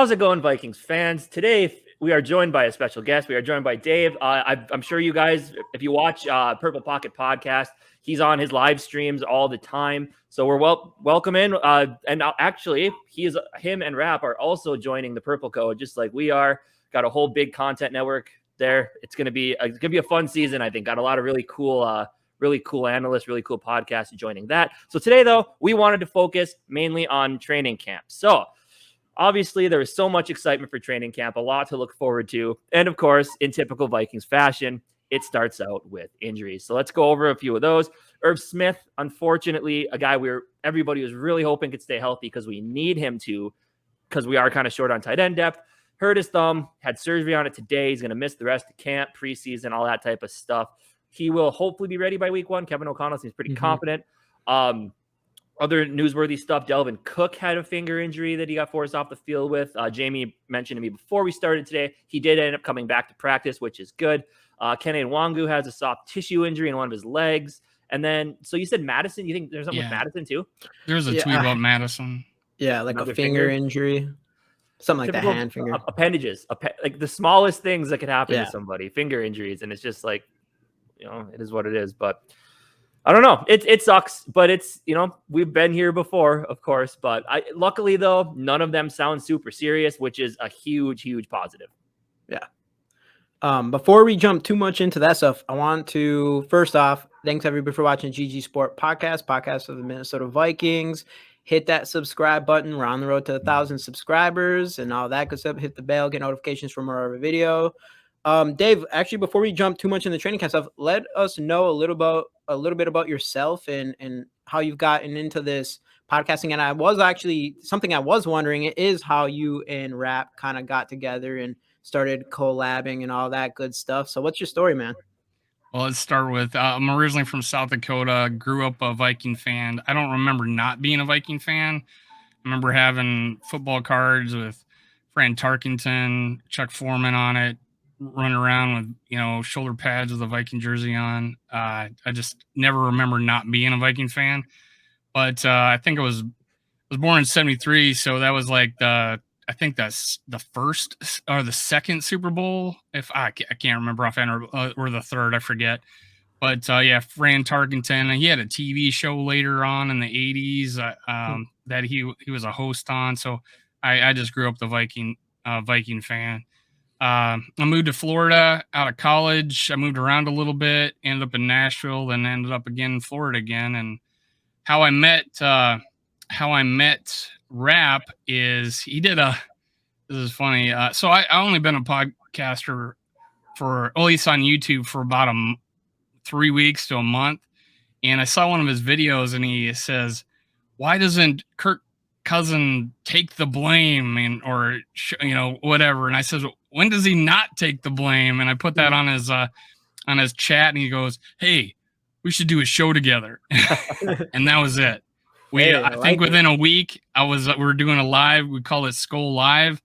How's it going, Vikings fans? Today, we are joined by a special guest. We are joined by Dave. I'm sure you guys, if you watch Purple Pocket Podcast, he's on his live streams all the time. So we're welcome in. And actually, him and Rap are also joining the Purple Code, just like we are. Got a whole big content network there. It's gonna be a fun season, I think. Got a lot of really cool analysts, really cool podcasts joining that. So today, though, we wanted to focus mainly on training camp. So obviously, there is so much excitement for training camp, a lot to look forward to. And of course, in typical Vikings fashion, it starts out with injuries. So let's go over a few of those. Irv Smith, unfortunately, a guy everybody was really hoping could stay healthy because we need him to, because we are kind of short on tight end depth. Hurt his thumb, had surgery on it today. He's going to miss the rest of camp, preseason, all that type of stuff. He will hopefully be ready by week 1. Kevin O'Connell seems pretty confident. Other newsworthy stuff, Delvin Cook had a finger injury that he got forced off the field with. Jamie mentioned to me before we started today, he did end up coming back to practice, which is good. Kene Nwangu has a soft tissue injury in one of his legs. And then, so you said Madison, you think there's something with Madison too? There's a tweet about Madison. Yeah, like another a finger injury. Something like the hand finger. Appendages, like the smallest things that could happen to somebody, finger injuries. And it's just like, it is what it is. But I don't know. It sucks, but it's, we've been here before, of course. But luckily, though, none of them sound super serious, which is a huge, huge positive. Yeah. Before we jump too much into that stuff, I want to, first off, thanks everybody for watching GG Sport podcast of the Minnesota Vikings. Hit that subscribe button. We're on the road to 1,000 subscribers and all that good stuff. Hit the bell, get notifications from our video. Dave, actually, before we jump too much in the training camp stuff, let us know a little bit about yourself and how you've gotten into this podcasting. And I was wondering is how you and Rap kind of got together and started collabing and all that good stuff. So what's your story, man? Well, let's start with, I'm originally from South Dakota, grew up a Viking fan. I don't remember not being a Viking fan. I remember having football cards with Fran Tarkenton, Chuck Foreman on it, running around with, shoulder pads with a Viking jersey on. I just never remember not being a Viking fan. But I think I was born in 73, so that was like I think that's the first or the second Super Bowl. If I can't remember offhand, or the third, I forget. But Fran Tarkenton, he had a TV show later on in the 80s that he was a host on. So I just grew up the Viking fan. I moved to Florida out of college. I moved around a little bit, ended up in Nashville, then ended up again in Florida again. And how I met Rap is this is funny. So I only been a podcaster for, at least on YouTube, for about 3 weeks to a month. And I saw one of his videos and he says, why doesn't Kirk Cousins take the blame or whatever? And I said, when does he not take the blame? And I put that on his chat and he goes, hey, we should do a show together. And that was it. I think within a week we're doing a live, we call it Skol Live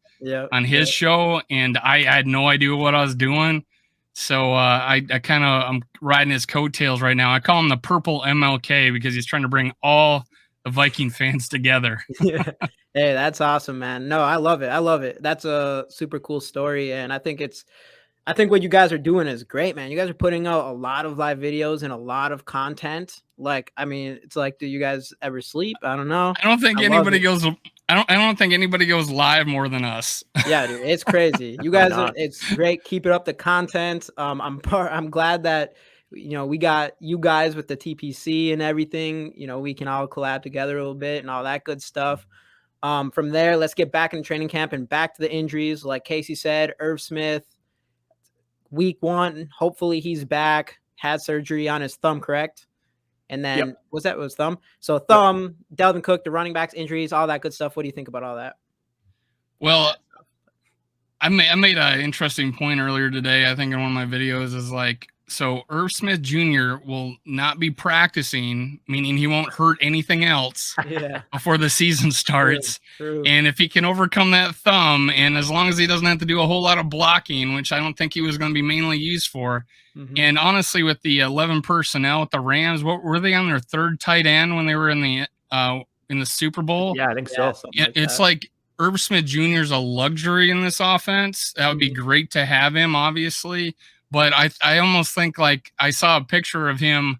on his show. And I had no idea what I was doing. So I'm riding his coattails right now. I call him the Purple MLK because he's trying to bring all the Viking fans together. Hey, that's awesome, man. No, I love it. That's a super cool story. And I think what you guys are doing is great, man. You guys are putting out a lot of live videos and a lot of content. Like, I mean, it's like, do you guys ever sleep? I don't know. I don't think anybody goes. I don't think anybody goes live more than us. Yeah, dude, it's crazy. You guys it's great. Keep it up, the content. I'm glad that we got you guys with the TPC and everything. We can all collab together a little bit and all that good stuff. From there, let's get back in training camp and back to the injuries. Like Casey said, Irv Smith, week 1, hopefully he's back. Had surgery on his thumb, correct? And then was thumb? So thumb, Delvin Cook, the running backs, injuries, all that good stuff. What do you think about all that? Well, I made an interesting point earlier today, I think in one of my videos, is like, so Irv Smith Jr. will not be practicing, meaning he won't hurt anything else before the season starts. True. And if he can overcome that thumb, and as long as he doesn't have to do a whole lot of blocking, which I don't think he was going to be mainly used for. And honestly, with the 11 personnel with the Rams, what were they on their third tight end when they were in the Super Bowl? Yeah, I think so. It's like Irv Smith Jr. is a luxury in this offense. That would be great to have him, obviously. But I almost think like I saw a picture of him.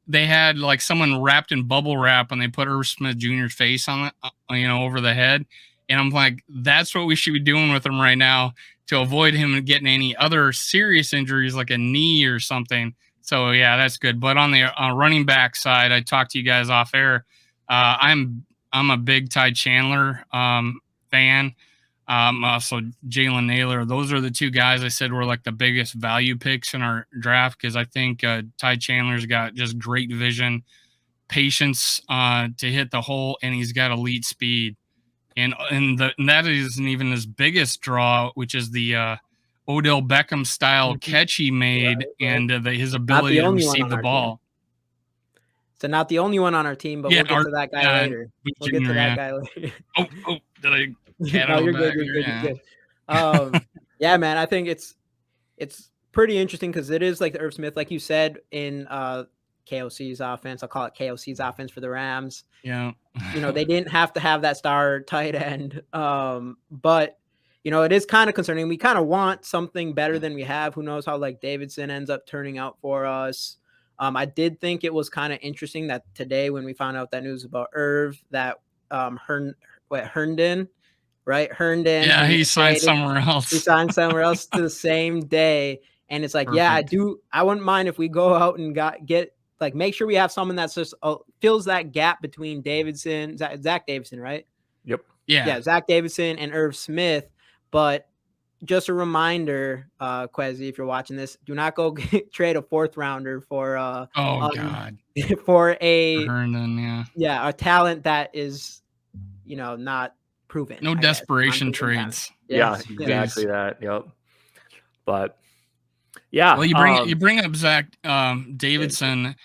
They had like someone wrapped in bubble wrap and they put Irv Smith Jr.'s face on it, over the head. And I'm like, that's what we should be doing with him right now to avoid him getting any other serious injuries like a knee or something. So, yeah, that's good. But on the running back side, I talked to you guys off air. I'm a big Ty Chandler fan. Also Jalen Naylor. Those are the two guys I said were like the biggest value picks in our draft because I think Ty Chandler's got just great vision, patience to hit the hole, and he's got elite speed. And that isn't even his biggest draw, which is the Odell Beckham style catch he made and his ability to receive the ball. So not the only one on our team, but we'll get to that guy later. We'll get to that guy later. Oh, did I? No, you're good. You're good. Yeah, man. I think it's pretty interesting because it is like the Irv Smith, like you said in KOC's offense. I'll call it KOC's offense for the Rams. Yeah. They didn't have to have that star tight end, but it is kind of concerning. We kind of want something better than we have. Who knows how like Davidson ends up turning out for us. I did think it was kind of interesting that today when we found out that news about Irv that Herndon. Right, Herndon. Yeah, he signed somewhere else. He signed somewhere else to the same day, and it's like, perfect. Yeah, I wouldn't mind if we go out and make sure we have someone that's just fills that gap between Zach Davidson, right? Yep. Yeah, Zach Davidson and Irv Smith. But just a reminder, Quezzy, if you're watching this, do not go trade a 4th rounder for God for a Herndon, a talent that is not proven. No desperation trades. Yeah, exactly that. Yep. But yeah. Well, you bring up Zach Davidson.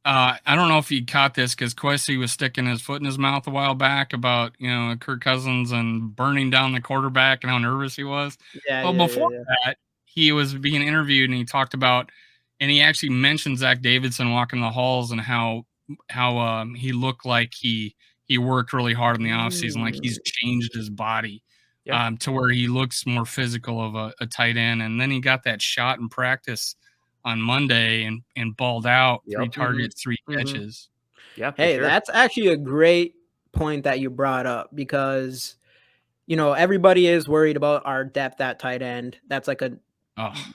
I don't know if you caught this because Quessy was sticking his foot in his mouth a while back about Kirk Cousins and burning down the quarterback and how nervous he was. Before that, he was being interviewed and he talked about, and he actually mentioned Zach Davidson walking the halls and how he looked like he worked really hard in the offseason, like he's changed his body to where he looks more physical of a tight end. And then he got that shot in practice on Monday and balled out 3 targets, 3 catches. Yeah. Hey, that's actually a great point that you brought up because, everybody is worried about our depth at tight end. That's like a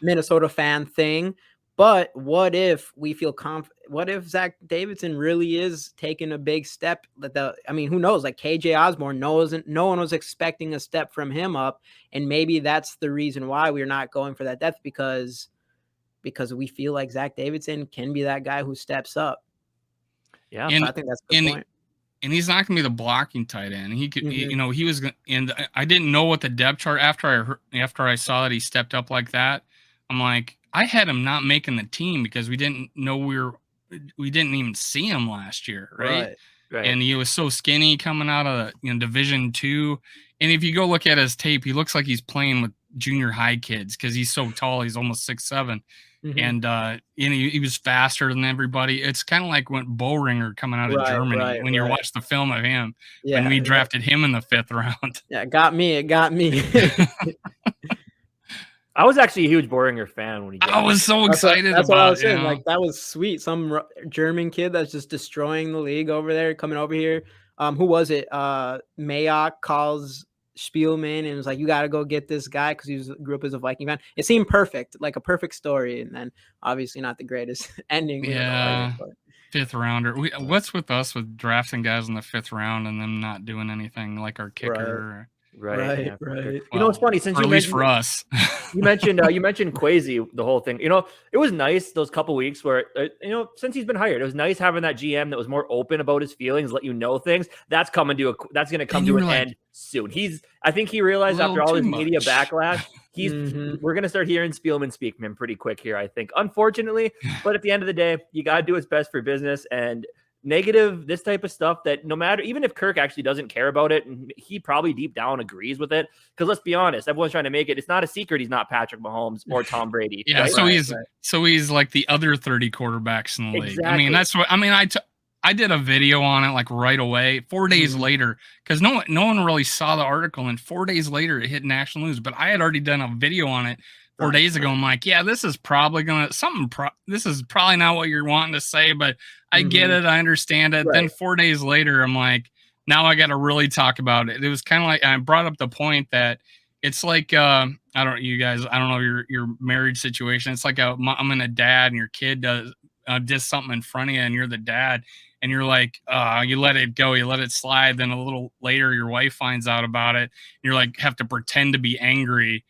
Minnesota fan thing. But what if we feel confident? What if Zach Davidson really is taking a big step? Who knows? Like KJ Osborne, no one was expecting a step from him up, and maybe that's the reason why we're not going for that depth because we feel like Zach Davidson can be that guy who steps up. Yeah, so I think that's the point. And he's not going to be the blocking tight end. He could, he was. And I didn't know what the depth chart after I saw that he stepped up like that. I'm like, I had him not making the team because we didn't know we didn't even see him last year, right? And he was so skinny coming out of Division II. And if you go look at his tape, he looks like he's playing with junior high kids because he's so tall. He's almost 6'7". And he was faster than everybody. It's kind of like when Boehringer coming out of Germany when you watch the film of him when we drafted him in the 5th round. Yeah, it got me. I was actually a huge Boehringer fan when he got I was so excited that's what I was saying. Like, that was sweet. Some German kid that's just destroying the league over there, coming over here. Who was it? Mayock calls Spielman and was like, you got to go get this guy because he grew up as a Viking fan. It seemed perfect, like a perfect story. And then obviously not the greatest ending. Yeah. 5th rounder. What's with us with drafting guys in the 5th round and them not doing anything like our kicker? Right. Well, It's funny since at least for us. you mentioned Kwesi, the whole thing. It was nice those couple weeks where since he's been hired, it was nice having that GM that was more open about his feelings, let you know things. That's going to come to an end soon. I think he realized after all his media backlash, we're going to start hearing Spielman speak from him pretty quick here, I think. Unfortunately, but at the end of the day, you got to do what's best for business. And negative, this type of stuff that no matter, even if Kirk actually doesn't care about it, and he probably deep down agrees with it, because let's be honest, everyone's trying to make it. It's not a secret he's not Patrick Mahomes or Tom Brady. Yeah, right? So he's like the other 30 quarterbacks in the league. Exactly. I mean, that's what I mean. I did a video on it like right away, 4 days later, because no one really saw the article, and 4 days later it hit national news. But I had already done a video on it 4 days ago. I'm like, yeah, this is probably this is probably not what you're wanting to say, but I get it, I understand it. Right. Then 4 days later, I'm like, now I got to really talk about it. It was kind of like I brought up the point that it's like I don't know your marriage situation. It's like I'm in a dad and your kid does something in front of you and you're the dad and you're like you let it go, you let it slide. Then a little later your wife finds out about it. And you're like have to pretend to be angry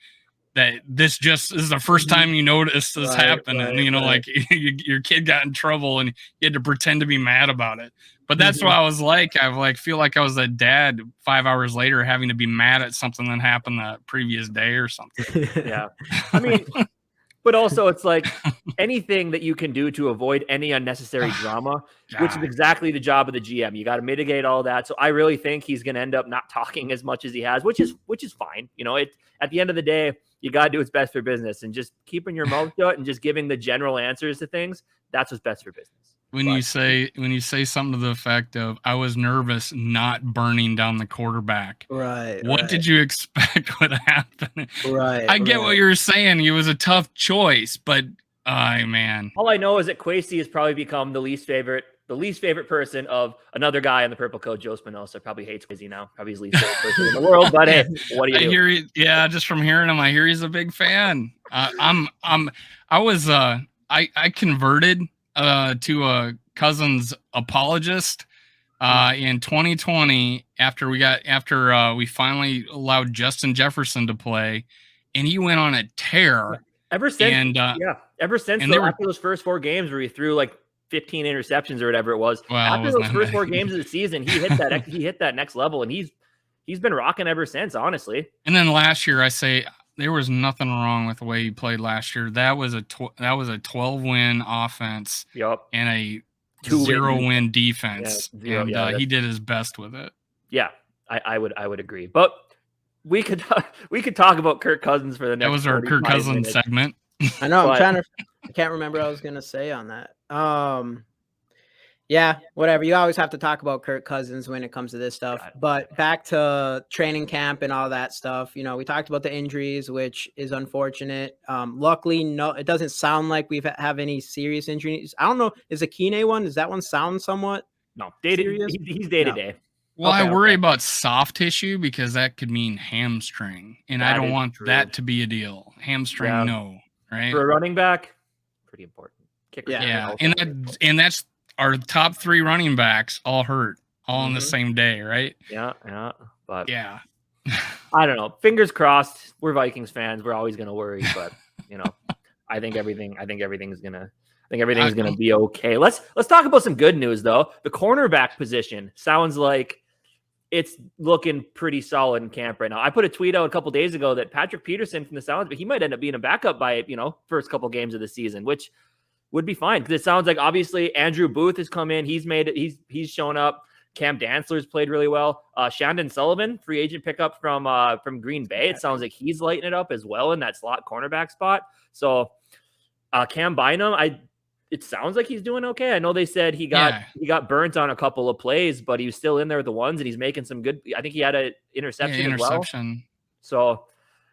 that this is the first time you noticed this happen. And like your kid got in trouble and you had to pretend to be mad about it. But that's what I was like. I feel like I was a dad 5 hours later having to be mad at something that happened the previous day or something. Yeah. I mean, but also it's like anything that you can do to avoid any unnecessary drama, which is exactly the job of the GM. You got to mitigate all that. So I really think he's going to end up not talking as much as he has, which is fine. At the end of the day, you got to do what's best for business, and just keeping your mouth shut and just giving the general answers to things. That's what's best for business. When you say something to the effect of I was nervous not burning down the quarterback. Right. What did you expect would happen? Right. I get what you're saying. It was a tough choice, but man. All I know is that Kwesi has probably become the least favorite person of another guy on the purple coat, Joe Spinoza. Probably hates Kwesi now. Probably his least favorite person in the world. But hey, what do you do? Just from hearing him, I hear he's a big fan. I converted to a Cousins apologist in 2020 after we finally allowed Justin Jefferson to play, and he went on a tear. Ever since after those first 4 games where he threw like 15 interceptions or whatever it was, after those first 4 games of the season, he hit that next level, and he's been rocking ever since, honestly. And then last year, I say there was nothing wrong with the way he played last year. That was a 12-win offense, and a 0-win defense, he did his best with it. Yeah, I would agree, but we could talk about Kirk Cousins for the next. That was our Kirk Cousins segment. I know. I can't remember what I was gonna say on that. Yeah, whatever. You always have to talk about Kirk Cousins when it comes to this stuff. But back to training camp and all that stuff. We talked about the injuries, which is unfortunate. Luckily, no, it doesn't sound like we have any serious injuries. I don't know. Is the Kine one? Does that one sound somewhat? No, serious? He's day to day. Well, I worry about soft tissue because that could mean hamstring, and I don't want that to be a deal. Hamstring, no, right? For a running back, pretty important. Kicker, and that's our top 3 running backs all hurt all on the same day, right? Yeah, but yeah, I don't know. Fingers crossed. We're Vikings fans. We're always gonna worry, but I think everything's gonna be okay. Let's talk about some good news though. The cornerback position sounds like it's looking pretty solid in camp right now. I put a tweet out a couple days ago that Patrick Peterson from the Sounds, but he might end up being a backup by first couple games of the season, which would be fine because it sounds like obviously Andrew Booth has come in. He's shown up. Cam Dantzler's played really well. Shandon Sullivan, free agent pickup from Green Bay. It sounds like he's lighting it up as well in that slot cornerback spot. So Cam Bynum, it sounds like he's doing okay. I know they said he got burnt on a couple of plays, but he was still in there with the ones, and he's making some good. I think he had an interception as well. So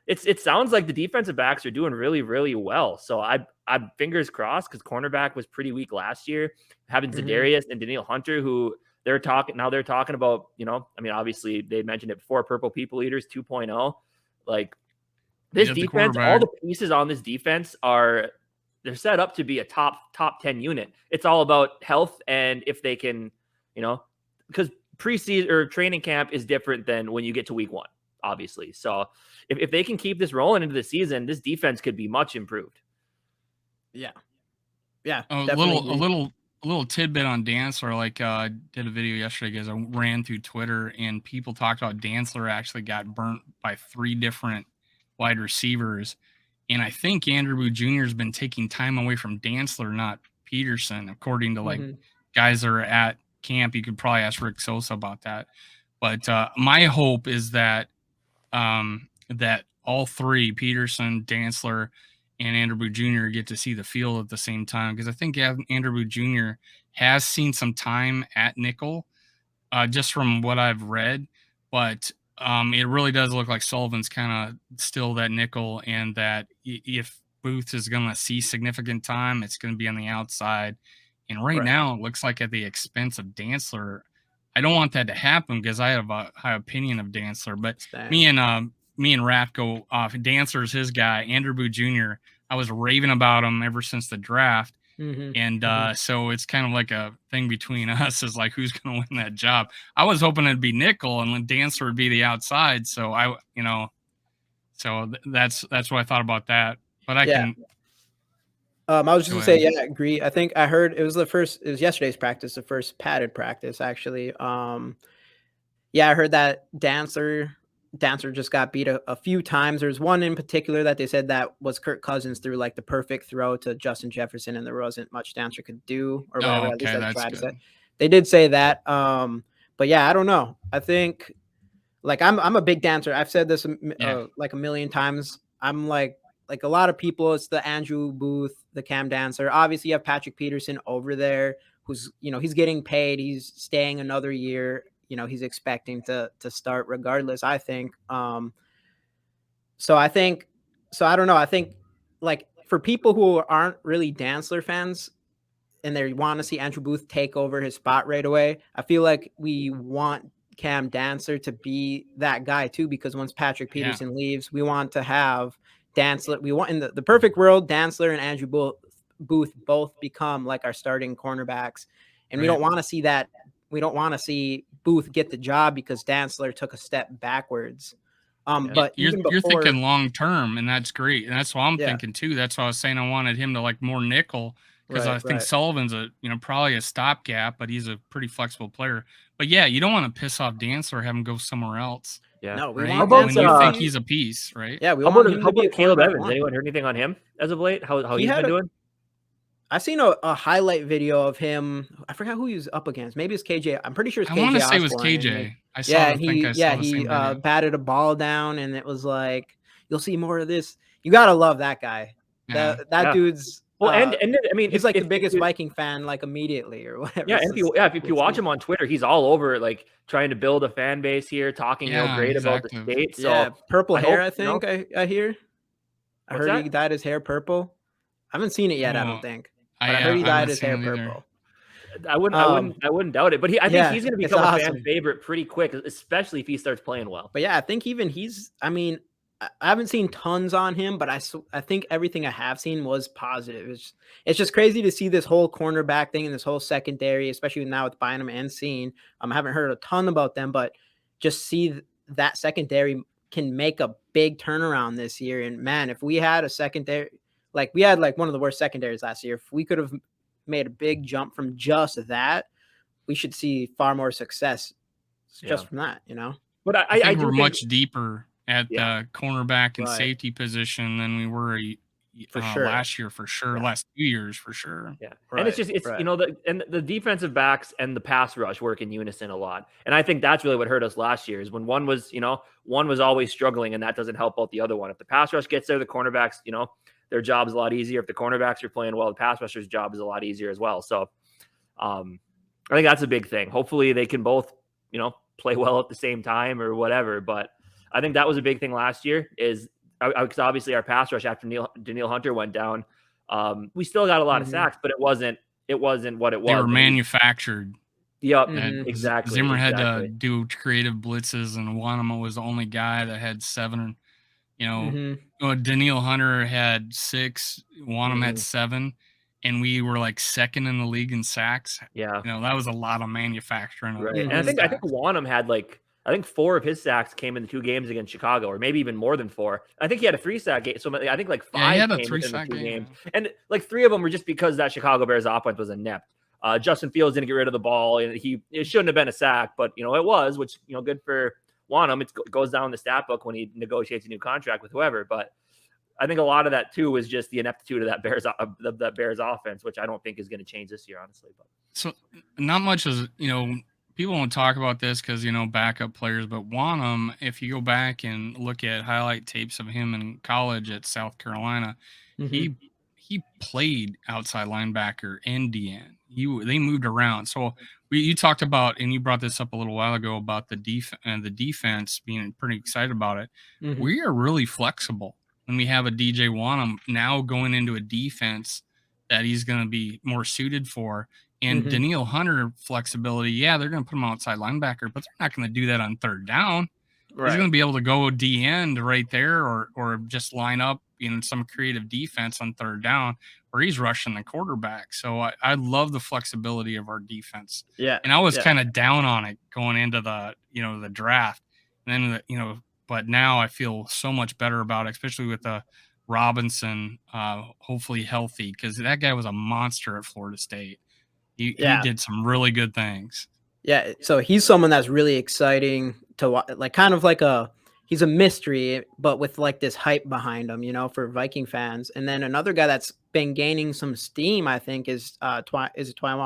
it sounds like the defensive backs are doing really, really well. So I'm fingers crossed because cornerback was pretty weak last year. Having Za'Darius and Daniil Hunter, who they're talking about. Obviously they mentioned it before. Purple People Eaters 2.0. Like this defense, all the pieces on this defense they're set up to be a top 10 unit. It's all about health and if they can, because preseason or training camp is different than when you get to week 1, obviously. So if they can keep this rolling into the season, this defense could be much improved. Yeah. A little tidbit on Dantzler. Like did a video yesterday because I ran through Twitter and people talked about Dantzler actually got burnt by 3 different wide receivers. And I think Andrew Booth Jr. has been taking time away from Dantzler, not Peterson, according to guys that are at camp. You could probably ask Rick Sosa about that. But my hope is that that all 3, Peterson, Dantzler, and Andrew Booth Jr. get to see the field at the same time, because I think Andrew Booth Jr. has seen some time at nickel, just from what I've read, but it really does look like Sullivan's kind of still that nickel, and that if Booth is going to see significant time, it's going to be on the outside. And right now, it looks like at the expense of Dantzler. I don't want that to happen because I have a high opinion of Dantzler, but me and Raph go off. Dantzler's his guy, Andrew Booth Jr. I was raving about him ever since the draft. And so it's kind of like a thing between us, is like, who's going to win that job. I was hoping it'd be nickel and Dantzler would be the outside. So that's what I thought about that. But I was just gonna say, I agree. I think I heard it was yesterday's practice, the first padded practice, actually. I heard that Dantzler just got beat a few times. There's one in particular that they said that was Kirk Cousins threw like the perfect throw to Justin Jefferson, and there wasn't much Dantzler could do, or whatever. At least that's what I they did say that. But yeah, I don't know. I think, like, I'm a big Dantzler. I've said this like a million times. I'm like a lot of people, it's the Andrew Booth, the Cam Dantzler. Obviously, you have Patrick Peterson over there, who's, he's getting paid. He's staying another year. He's expecting to start regardless, I think. So I don't know. I think, like, for people who aren't really Dantzler fans and they want to see Andrew Booth take over his spot right away, I feel like we want Cam Dantzler to be that guy too, because once Patrick Peterson leaves, we want to have Dantzler. We want, in the perfect world, Dantzler and Andrew Booth both become like our starting cornerbacks. And we don't want to see that. We don't want to see Booth get the job because Dantzler took a step backwards. But you're thinking long term, and that's great. And that's what I'm thinking too. That's why I was saying I wanted him to like more nickel, because I think Sullivan's probably a stopgap, but he's a pretty flexible player. But yeah, you don't want to piss off Dantzler or have him go somewhere else. Yeah. No, we want when you think he's a piece, right? Yeah, we how want about, him how to be about Caleb Evans? Anyone heard anything on him as of late? How he's been doing? I've seen a highlight video of him. I forgot who he was up against. Maybe it's KJ. I'm pretty sure it's KJ. I want to say Osborne. It was KJ. I saw he batted a ball down, and it was like, you'll see more of this. You gotta love that guy. That dude's. Well, and I mean, he's like the biggest Viking fan, like, immediately or whatever. Yeah, and if you watch him on Twitter, he's all over it, like trying to build a fan base here, talking great about the state. So purple hair, I think I hear. I heard he dyed his hair purple. I haven't seen it yet. I don't think. But I heard he dyed his hair purple. I wouldn't doubt it. But I think he's going to become a fan favorite pretty quick, especially if he starts playing well. But yeah, I think even I mean, I haven't seen tons on him, but I think everything I have seen was positive. It's just crazy to see this whole cornerback thing and this whole secondary, especially now with Bynum and Scene. I haven't heard a ton about them, but just see that secondary can make a big turnaround this year. And man, if we had a secondary, like we had like one of the worst secondaries last year, if we could have made a big jump from just that, we should see far more success just from that, But I think we're much deeper at the cornerback and safety position than we were last year, for sure. Last 2 years, for sure. Yeah. And it's the defensive backs and the pass rush work in unison a lot. And I think that's really what hurt us last year, is when one was always struggling, and that doesn't help out the other one. If the pass rush gets there, the cornerbacks, their job is a lot easier. If the cornerbacks are playing well, the pass rusher's job is a lot easier as well. So I think that's a big thing. Hopefully they can both, play well at the same time or whatever. But I think that was a big thing last year, is because obviously our pass rush after Daniil Hunter went down, we still got a lot of sacks, but it wasn't what it was. They were manufactured. Yep, exactly. Zimmer had to do creative blitzes, and Wanama was the only guy that had 7. Daniil Hunter had 6, Wanham had 7, and we were like second in the league in sacks. Yeah. That was a lot of manufacturing. Right. And I think Wanham had 4 of his sacks came in the 2 games against Chicago, or maybe even more than 4. I think he had a 3-sack game. So I think 5 came within the 2 games. And 3 of them were just because that Chicago Bears offense was inept. Justin Fields didn't get rid of the ball, and it shouldn't have been a sack, but it was, which good for Wanham. It goes down the stat book when he negotiates a new contract with whoever. But I think a lot of that too was just the ineptitude of that Bears offense, which I don't think is going to change this year, honestly. But so not much has people don't talk about this because, backup players, but Wanham, if you go back and look at highlight tapes of him in college at South Carolina, he played outside linebacker and DN. They moved around. So you talked about, and you brought this up a little while ago about the defense being pretty excited about it. We are really flexible when we have a DJ Wanham now going into a defense that he's going to be more suited for. And Daniil Hunter flexibility, yeah, they're going to put him outside linebacker, but they're not going to do that on third down. Right. He's going to be able to go D-end right there or just line up in some creative defense on third down where he's rushing the quarterback. So I love the flexibility of our defense. Yeah. And I was kind of down on it going into the draft. And then, but now I feel so much better about it, especially with Robinson hopefully healthy, because that guy was a monster at Florida State. He did some really good things. Yeah, so he's someone that's really exciting to watch, he's a mystery, but with like this hype behind him, for Viking fans. And then another guy that's been gaining some steam, I think, is Twyman.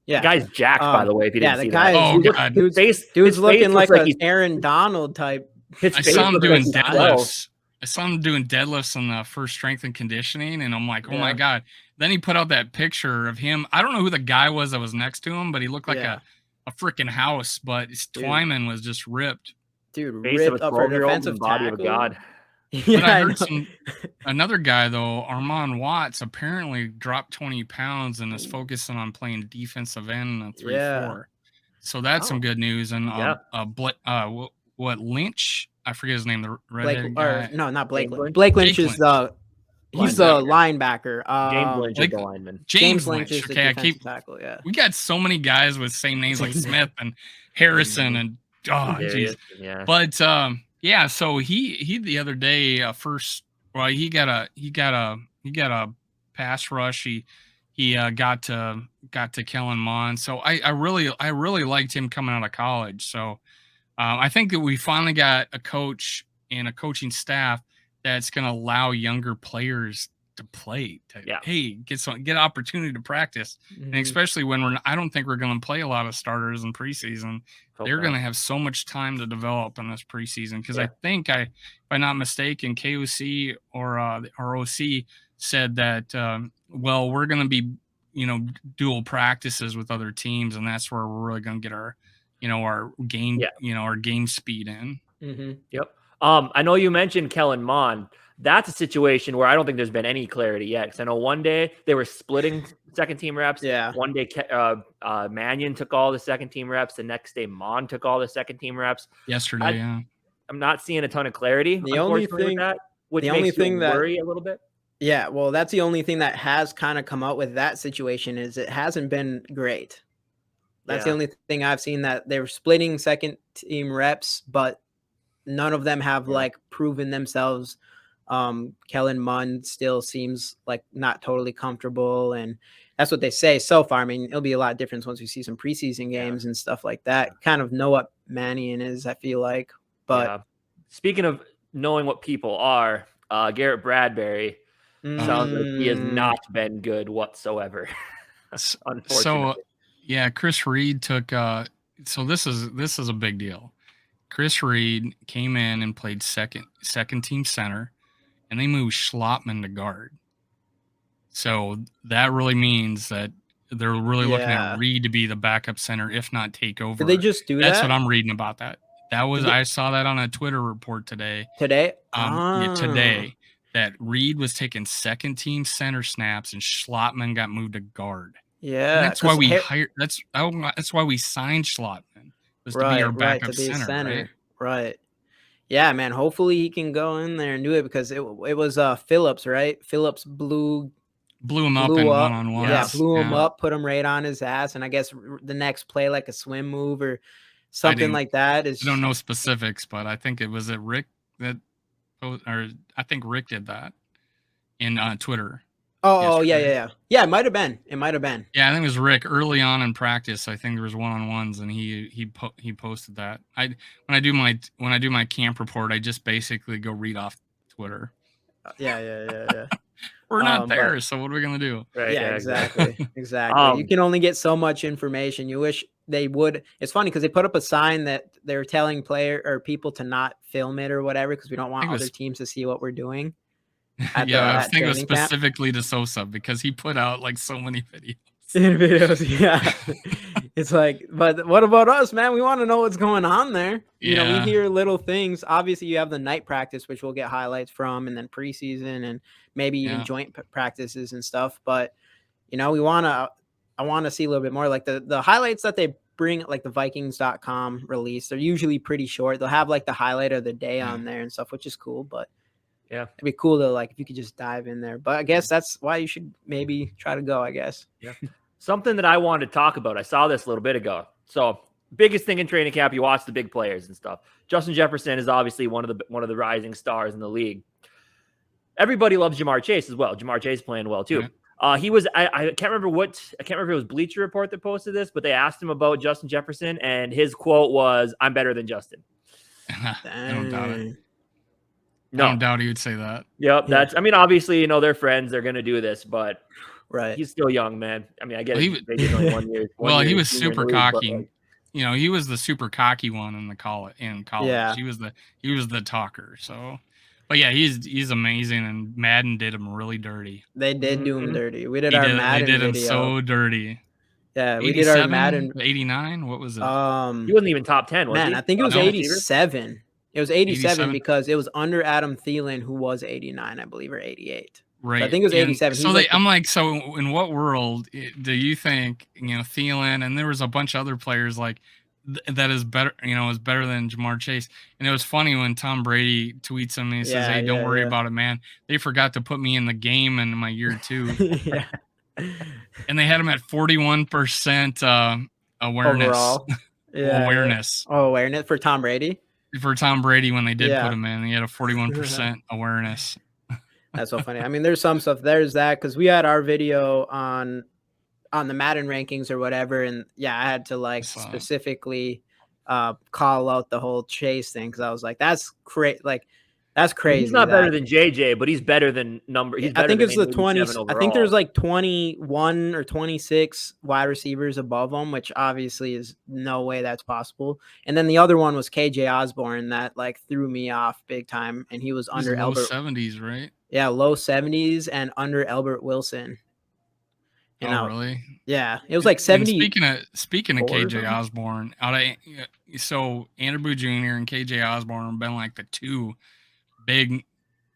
Yeah, the guy's jacked, by the way. If you didn't see that. Dude's looking like an Aaron Donald type. I saw him doing deadlifts. I saw him doing deadlifts on the first strength and conditioning, and I'm like, oh my God. Then he put out that picture of him. I don't know who the guy was that was next to him, but he looked like a freaking house. But Twyman was just ripped. Dude, ripped up for defensive body of a god. But I heard another guy, though, Armand Watts, apparently dropped 20 pounds and is focusing on playing defensive end in a 3-4. So that's some good news. And Lynch? I forget his name. The redheaded guy. No, not Blake Lynch. Blake Lynch is he's the linebacker. James Lynch is the lineman. James Lynch is the defensive tackle. Yeah, we got so many guys with same names like Smith and Harrison and jeez. Yeah. But so he the other day he got a pass rush. He got to Kellen Mond. So I really liked him coming out of college. So I think that we finally got a coach and a coaching staff that's going to allow younger players to play, get opportunity to practice. And especially when I don't think we're going to play a lot of starters in preseason. They're going to have so much time to develop in this preseason. Cause I think if I'm not mistaken, KOC or OC said that, we're going to be, dual practices with other teams. And that's where we're really going to get our game, our game speed in. Yep. I know you mentioned Kellen Mond. That's a situation where I don't think there's been any clarity yet. Because I know one day they were splitting second team reps. Yeah. One day Mannion took all the second team reps. The next day Mond took all the second team reps. Yesterday, I'm not seeing a ton of clarity. The only thing that worry a little bit. Yeah, well, that's the only thing that has kind of come out with that situation is it hasn't been great. That's the only thing I've seen, that they're splitting second team reps, but none of them have proven themselves. Kellen Mond still seems like not totally comfortable, and that's what they say so far. I mean, it'll be a lot different once we see some preseason games and stuff like that. Kind of know what Mannion is, I feel like. But speaking of knowing what people are, Garrett Bradberry sounds like he has not been good whatsoever. Unfortunately. So Chris Reed took so this is a big deal. Chris Reed came in and played second team center, and they moved Schlottman to guard. So that really means that they're really looking at Reed to be the backup center, if not take over. Did they just do that? That's what I'm reading about that. I saw that on a Twitter report today. Today? Today. That Reed was taking second team center snaps and Schlottman got moved to guard. Yeah. And that's why we that's why we signed Schlottman. Was to be our backup center. Right. Yeah, man. Hopefully he can go in there and do it, because it was Phillips, right? Phillips blew him up in one-on-one. Yeah, blew him up, put him right on his ass, and I guess the next play, like a swim move or something like that. I don't know specifics, but I think it was Rick that, or I think Rick did that in Twitter. Oh, yeah. Yeah, it might have been. Yeah, I think it was Rick early on in practice. I think there was one-on-ones, and he posted that. When I do my camp report, I just basically go read off Twitter. Yeah. We're not there, so what are we gonna do? Right. Yeah, exactly. You can only get so much information. You wish they would. It's funny because they put up a sign that they're telling player or people to not film it or whatever because we don't want other teams to see what we're doing. I think it was specifically to Sosa because he put out like so many videos. Yeah. It's like, but what about us, man? We want to know what's going on there. You know, we hear little things. Obviously, you have the night practice, which we'll get highlights from, and then preseason and maybe even joint practices and stuff. But, you know, I want to see a little bit more like the highlights that they bring, like the Vikings.com release. They're usually pretty short. They'll have like the highlight of the day on there and stuff, which is cool. But yeah, it'd be cool to like if you could just dive in there. But I guess that's why you should maybe try to go, I guess. Yeah. Something that I wanted to talk about. I saw this a little bit ago. So biggest thing in training camp, you watch the big players and stuff. Justin Jefferson is obviously one of the rising stars in the league. Everybody loves Jamar Chase as well. Jamar Chase playing well too. He was I can't remember if it was Bleacher Report that posted this, but they asked him about Justin Jefferson, and his quote was, "I'm better than Justin." I don't doubt it. No. I don't doubt he would say that. Yep. That's, I mean, obviously, you know, they're friends. They're going to do this, but he's still young, man. I mean, I get it. Only 1 year. He was super cocky. Like, you know, he was the super cocky one in college. Yeah. He was the talker. So, but yeah, he's amazing. And Madden did him really dirty. They did do him dirty. We did our Madden video. They did him so dirty. Yeah, we did our Madden. 89. What was it? He wasn't even top 10. Was he? I think it was 87. It was 87 because it was under Adam Thielen, who was 89, I believe, or 88. Right. So I think it was 87. So I'm like, so in what world do you think, you know, Thielen, and there was a bunch of other players like that is better, you know, is better than Jamar Chase. And it was funny when Tom Brady tweets him and he says, "Hey, don't worry about it, man. They forgot to put me in the game in my year 2." And they had him at 41% awareness. Overall. Awareness. Oh, awareness for Tom Brady? For Tom Brady when they did put him in. He had a 41% awareness. That's so funny. I mean, there's some stuff. There's that because we had our video on the Madden rankings or whatever, and I had to like specifically call out the whole Chase thing because I was like, that's great. Like, that's crazy. He's not better than JJ, but he's better than I think it's the 20s. I think there's like 21 or 26 wide receivers above him, which obviously is no way that's possible. And then the other one was KJ Osborne that like threw me off big time, and he was under low Albert 70s, right? Yeah, low 70s and under Albert Wilson. Really? Yeah, it was like 70. Speaking of KJ Osborne, so Andrew Jr. and KJ Osborne have been like the two big,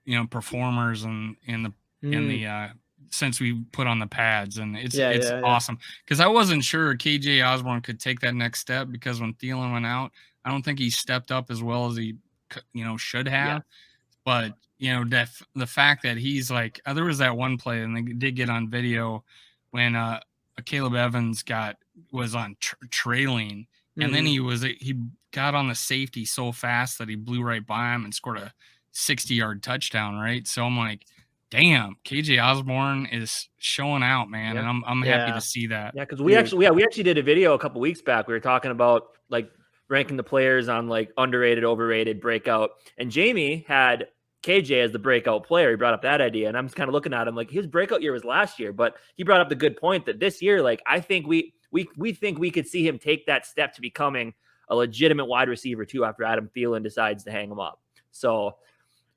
you know, performers in the since we put on the pads, and it's awesome because I wasn't sure KJ Osborne could take that next step because when Thielen went out, I don't think he stepped up as well as he should have. But you know, the fact that he's like, there was that one play, and they did get on video when Caleb Evans was on trailing, and then he got on the safety so fast that he blew right by him and scored a 60-yard touchdown, right? So I'm like, damn, KJ Osborne is showing out, man, and I'm happy to see that. Yeah, because we actually did a video a couple weeks back. We were talking about like ranking the players on like underrated, overrated, breakout, and Jamie had KJ as the breakout player. He brought up that idea, and I'm just kind of looking at him like his breakout year was last year, but he brought up the good point that this year, like I think we think we could see him take that step to becoming a legitimate wide receiver too after Adam Thielen decides to hang him up. So.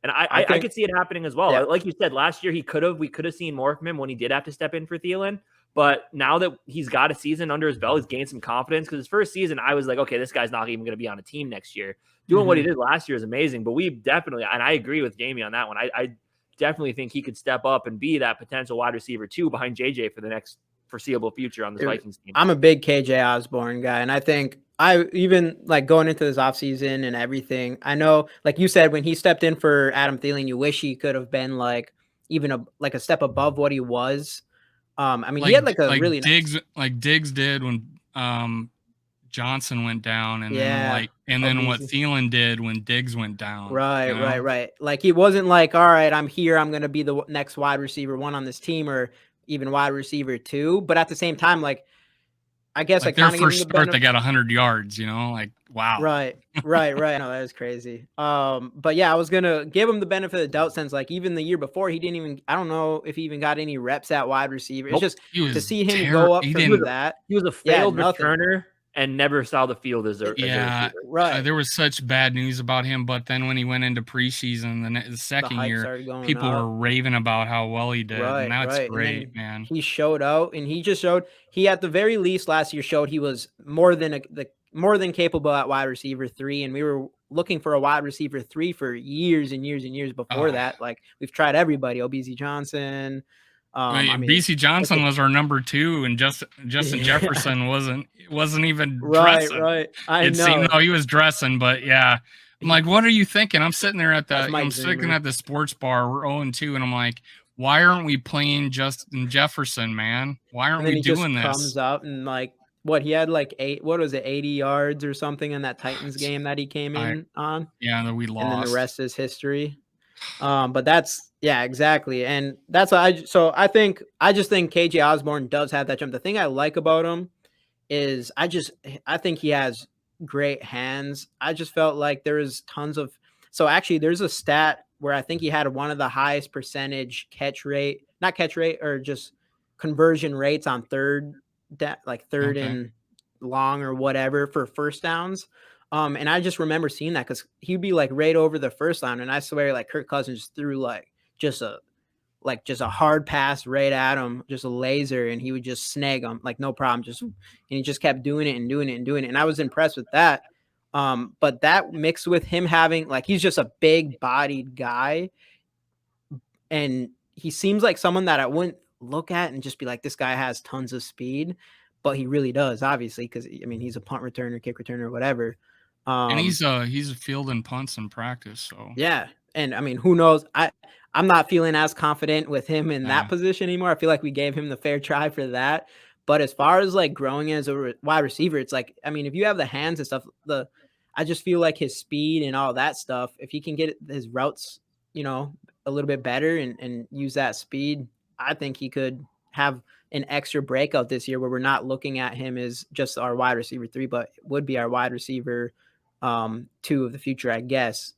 And I could see it happening as well. Yeah. Like you said, last year we could have seen more from him when he did have to step in for Thielen. But now that he's got a season under his belt, he's gained some confidence. Because his first season, I was like, okay, this guy's not even going to be on a team next year. Doing what he did last year is amazing. But we definitely, and I agree with Jamie on that one. I definitely think he could step up and be that potential wide receiver too behind JJ for the next foreseeable future on the Vikings team. I'm a big KJ Osborne guy, and I think I even like going into this offseason and everything. I know, like you said, when he stepped in for Adam Thielen, you wish he could have been like even a step above what he was. I mean, he had like a really Diggs did when Johnson went down, and then what Thielen did when Diggs went down. Right. Like he wasn't like, all right, I'm here, I'm gonna be the next wide receiver one on this team, or even wide receiver 2. But at the same time, like I guess Like I kind their of give first him the start, they benefit. got 100 yards. Like wow. Right. No, that is crazy. But yeah, I was gonna give him the benefit of the doubt since like even the year before he didn't even. I don't know if he even got any reps at wide receiver. It's Nope. just He was to see him go up he from didn't. that. He was a Yeah, failed nothing. returner and never saw the field as a Yeah, receiver. Right. there was such bad news about him, but then when he went into preseason, the second hype year, started going people up. were raving about how well he did, and that's Right. great, And then man. he showed out, and he just showed he at the very least last year showed he was more than capable at wide receiver 3, and we were looking for a wide receiver 3 for years and years and years before that. Like we've tried everybody, OBZ Johnson. BC Johnson was our number 2, and Justin Jefferson wasn't even dressing. Right. It seemed he was dressing, but yeah. I'm like, what are you thinking? I'm sitting there I'm sitting at the sports bar. We're 0-2, and I'm like, why aren't we playing Justin Jefferson, man? Why aren't we doing this? Comes up and like what he had like 80 yards or something in that Titans game that he came in on. Yeah, that we lost. And then the rest is history. But that's exactly. And that's I just think KJ Osborne does have that jump. The thing I like about him is I think he has great hands. I just felt like there is tons of actually there's a stat where I think he had one of the highest percentage conversion rates on third and long or whatever for first downs. And I just remember seeing that because he'd be like right over the first down, and I swear like Kirk Cousins threw just a hard pass right at him, just a laser, and he would just snag him like no problem. And he just kept doing it and doing it and doing it, and I was impressed with that. But that mixed with him having he's just a big bodied guy, and he seems like someone that I wouldn't look at and just be like, this guy has tons of speed, but he really does, obviously, because he's a punt returner, kick returner, whatever. And he's fielding punts in practice, so yeah. And who knows? I'm not feeling as confident with him in that position anymore. I feel like we gave him the fair try for that. But as far as growing as a wide receiver, it's if you have the hands and stuff, I just feel like his speed and all that stuff, if he can get his routes, a little bit better and use that speed, I think he could have an extra breakout this year where we're not looking at him as just our wide receiver 3, but would be our wide receiver 2 of the future, I guess.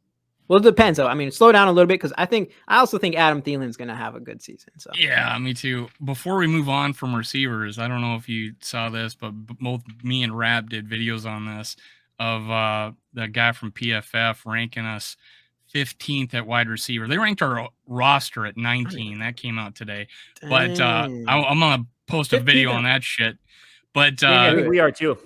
Well, it depends though. Slow down a little bit because I also think Adam Thielen's going to have a good season. So yeah, me too. Before we move on from receivers, I don't know if you saw this, but both me and Rab did videos on this of the guy from PFF ranking us 15th at wide receiver. They ranked our roster at 19. That came out today. Dang. But I'm going to post a video on that shit. But I think we are too.